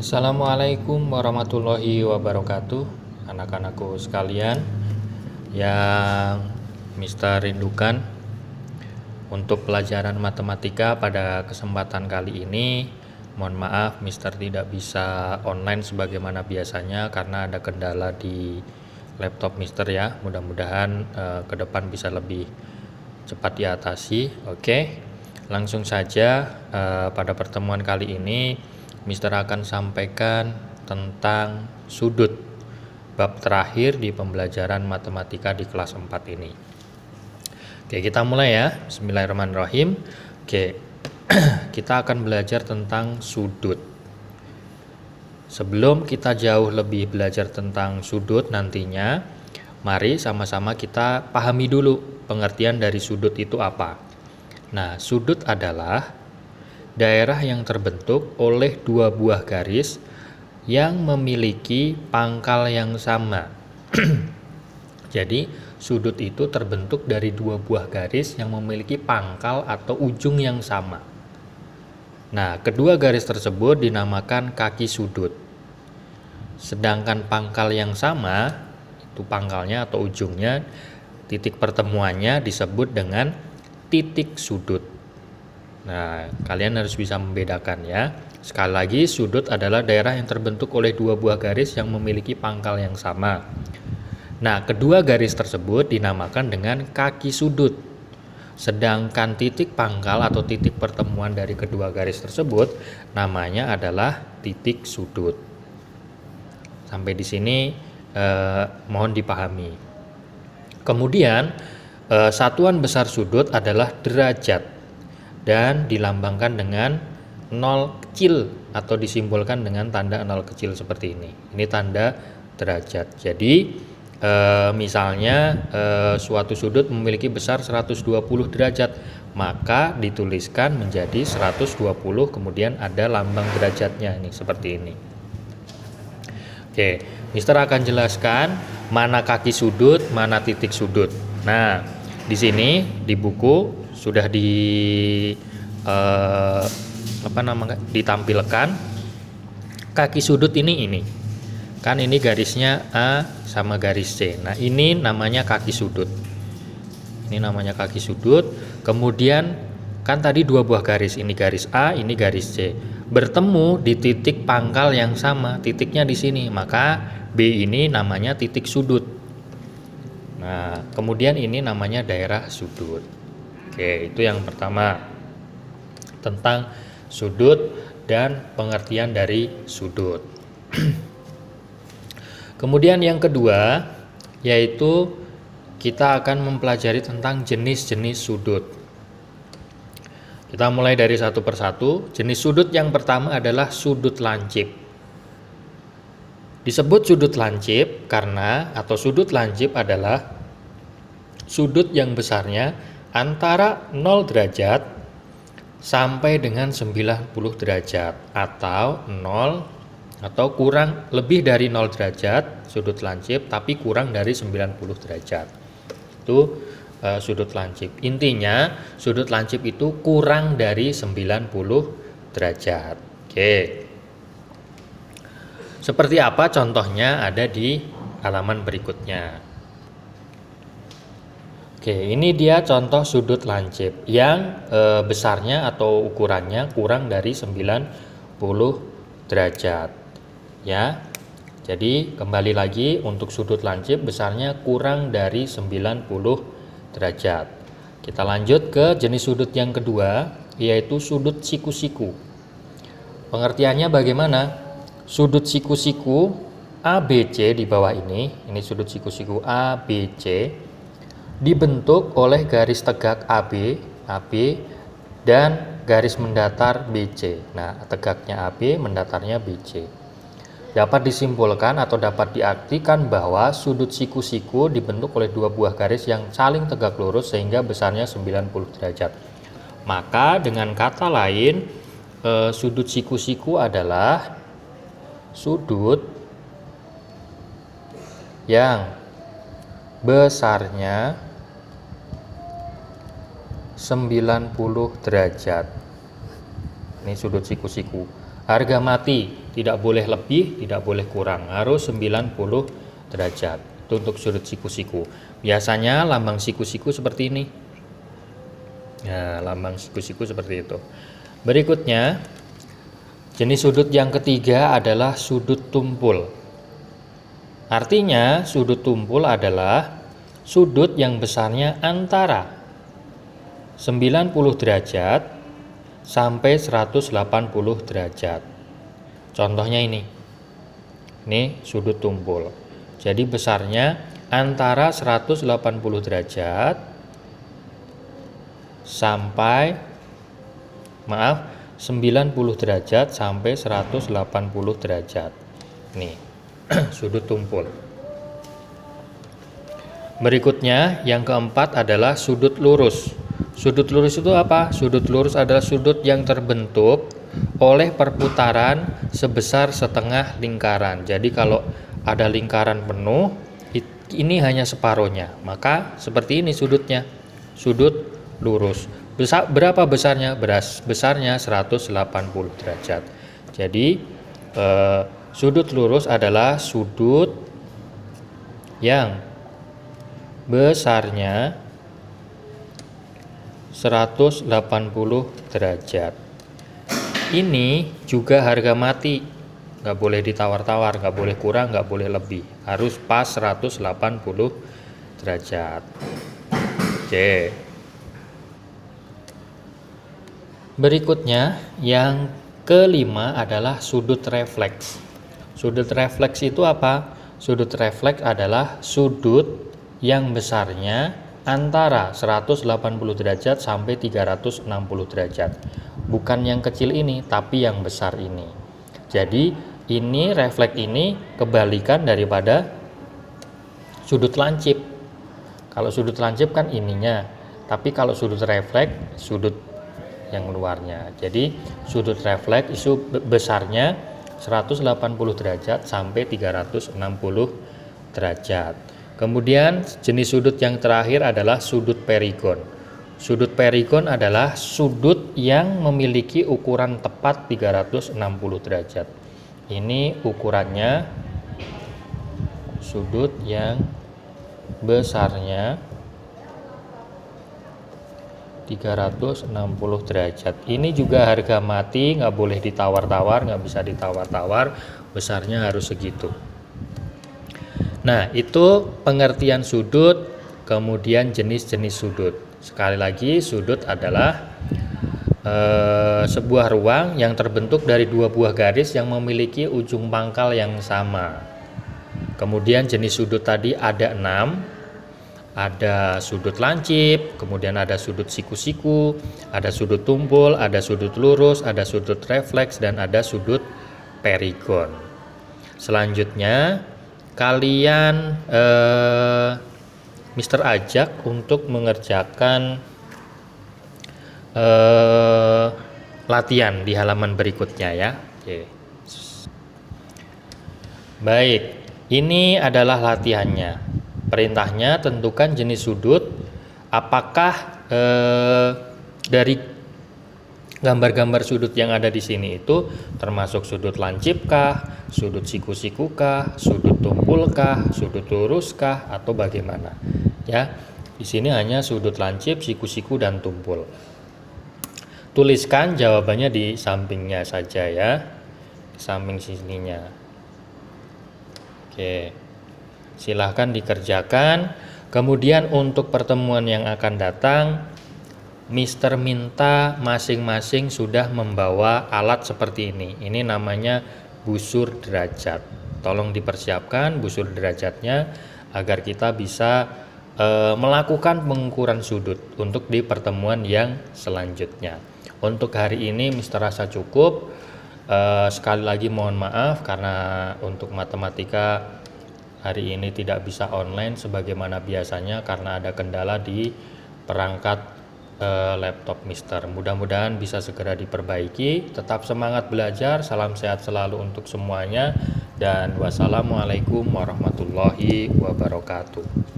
Assalamualaikum warahmatullahi wabarakatuh, anak-anakku sekalian yang Mister rindukan. Untuk pelajaran matematika pada kesempatan kali ini, mohon maaf Mister tidak bisa online sebagaimana biasanya karena ada kendala di laptop Mister ya. Mudah-mudahan ke depan bisa lebih cepat diatasi. Oke, langsung saja pada pertemuan kali ini Mister akan sampaikan tentang sudut, bab terakhir di pembelajaran matematika di kelas 4 ini. Oke, kita mulai ya. Bismillahirrahmanirrahim. Oke, kita akan belajar tentang sudut. Sebelum kita jauh lebih belajar tentang sudut nantinya, mari sama-sama kita pahami dulu pengertian dari sudut itu apa. Nah, sudut adalah daerah yang terbentuk oleh dua buah garis yang memiliki pangkal yang sama. Jadi, sudut itu terbentuk dari dua buah garis yang memiliki pangkal atau ujung yang sama. Nah, kedua garis tersebut dinamakan kaki sudut. Sedangkan pangkal yang sama, itu pangkalnya atau ujungnya, titik pertemuannya disebut dengan titik sudut. Nah, kalian harus bisa membedakan ya. Sekali lagi, sudut adalah daerah yang terbentuk oleh dua buah garis yang memiliki pangkal yang sama. Nah, kedua garis tersebut dinamakan dengan kaki sudut. Sedangkan titik pangkal atau titik pertemuan dari kedua garis tersebut namanya adalah titik sudut. Sampai di sini mohon dipahami. Kemudian, satuan besar sudut adalah derajat dan dilambangkan dengan 0 kecil atau disimbolkan dengan tanda 0 kecil seperti ini. Ini tanda derajat. Jadi misalnya suatu sudut memiliki besar 120 derajat, maka dituliskan menjadi 120, kemudian ada lambang derajatnya ini seperti ini. Oke, Mister akan jelaskan mana kaki sudut, mana titik sudut. Nah, di sini di buku sudah ditampilkan kaki sudut ini. Kan ini garisnya A sama garis C. Nah, ini namanya kaki sudut. Ini namanya kaki sudut. Kemudian kan tadi dua buah garis, ini garis A, ini garis C. Bertemu di titik pangkal yang sama, titiknya di sini. Maka B ini namanya titik sudut. Nah, kemudian ini namanya daerah sudut. Oke, itu yang pertama tentang sudut dan pengertian dari sudut. Kemudian yang kedua yaitu kita akan mempelajari tentang jenis-jenis sudut. Kita mulai dari satu persatu. Jenis sudut yang pertama adalah sudut lancip. Disebut sudut lancip karena sudut lancip adalah sudut yang besarnya antara 0 derajat sampai dengan 90 derajat atau 0 atau kurang lebih dari 0 derajat sudut lancip tapi kurang dari 90 derajat. Itu sudut lancip. Intinya sudut lancip itu kurang dari 90 derajat. Oke. Seperti apa contohnya ada di halaman berikutnya. Oke, ini dia contoh sudut lancip yang besarnya atau ukurannya kurang dari 90 derajat. Ya. Jadi kembali lagi untuk sudut lancip besarnya kurang dari 90 derajat. Kita lanjut ke jenis sudut yang kedua, yaitu sudut siku-siku. Pengertiannya bagaimana? Sudut siku-siku ABC di bawah ini sudut siku-siku ABC dibentuk oleh garis tegak AB dan garis mendatar BC. Nah, tegaknya AB, mendatarnya BC. Dapat disimpulkan atau dapat diartikan bahwa sudut siku-siku dibentuk oleh dua buah garis yang saling tegak lurus sehingga besarnya 90 derajat. Maka dengan kata lain, sudut siku-siku adalah sudut yang besarnya 90 derajat. Ini sudut siku-siku. Harga mati Tidak boleh lebih, tidak boleh kurang, harus 90 derajat. Itu untuk sudut siku-siku. Biasanya lambang siku-siku seperti ini. Nah, lambang siku-siku seperti itu. Berikutnya, jenis sudut yang ketiga adalah sudut tumpul. Artinya, sudut tumpul adalah sudut yang besarnya antara 90 derajat sampai 180 derajat. Contohnya ini sudut tumpul. Jadi besarnya antara 180 derajat sampai 90 derajat sampai 180 derajat. Nih, sudut tumpul. Berikutnya yang keempat adalah sudut lurus. Sudut lurus itu apa? Sudut lurus adalah sudut yang terbentuk oleh perputaran sebesar setengah lingkaran. Jadi kalau ada lingkaran penuh, ini hanya separuhnya. Maka seperti ini sudutnya. Sudut lurus. Berapa besarnya? Besarnya 180 derajat. Jadi sudut lurus adalah sudut yang besarnya 180 derajat. Ini juga harga mati, nggak boleh ditawar-tawar, nggak boleh kurang, nggak boleh lebih, harus pas 180 derajat. Oke. Berikutnya yang kelima adalah sudut refleks. Sudut refleks itu apa? Sudut refleks adalah sudut yang besarnya antara 180 derajat sampai 360 derajat. Bukan yang kecil ini, tapi yang besar ini. Jadi ini refleks ini kebalikan daripada sudut lancip. Kalau sudut lancip kan ininya, tapi kalau sudut refleks sudut yang luarnya. Jadi sudut refleks itu besarnya 180 derajat sampai 360 derajat. Kemudian jenis sudut yang terakhir adalah sudut perigon. Sudut perigon adalah sudut yang memiliki ukuran tepat 360 derajat. Ini ukurannya sudut yang besarnya 360 derajat. Ini juga harga mati, nggak boleh ditawar-tawar, nggak bisa ditawar-tawar, besarnya harus segitu. Nah, itu pengertian sudut, kemudian jenis-jenis sudut. Sekali lagi, sudut adalah sebuah ruang yang terbentuk dari dua buah garis yang memiliki ujung pangkal yang sama. Kemudian jenis sudut tadi ada 6. Ada sudut lancip, kemudian ada sudut siku-siku, ada sudut tumpul, ada sudut lurus, ada sudut refleks, dan ada sudut perigon. Selanjutnya kalian Mister ajak untuk mengerjakan latihan di halaman berikutnya ya. Oke. Baik, ini adalah latihannya. Perintahnya tentukan jenis sudut. Apakah dari gambar-gambar sudut yang ada di sini itu termasuk sudut lancip kah, sudut siku-siku kah, sudut tumpul kah, sudut lurus kah, atau bagaimana? Ya, di sini hanya sudut lancip, siku-siku, dan tumpul. Tuliskan jawabannya di sampingnya saja ya, di samping sininya. Oke, silahkan dikerjakan. Kemudian untuk pertemuan yang akan datang, Mister minta masing-masing sudah membawa alat seperti ini. Ini namanya busur derajat. Tolong dipersiapkan busur derajatnya agar kita bisa melakukan pengukuran sudut untuk di pertemuan yang selanjutnya. Untuk hari ini Mister rasa cukup. Sekali lagi mohon maaf karena untuk matematika hari ini tidak bisa online sebagaimana biasanya karena ada kendala di perangkat laptop Mister. Mudah-mudahan bisa segera diperbaiki. Tetap semangat belajar. Salam sehat selalu untuk semuanya. Dan wassalamualaikum warahmatullahi wabarakatuh.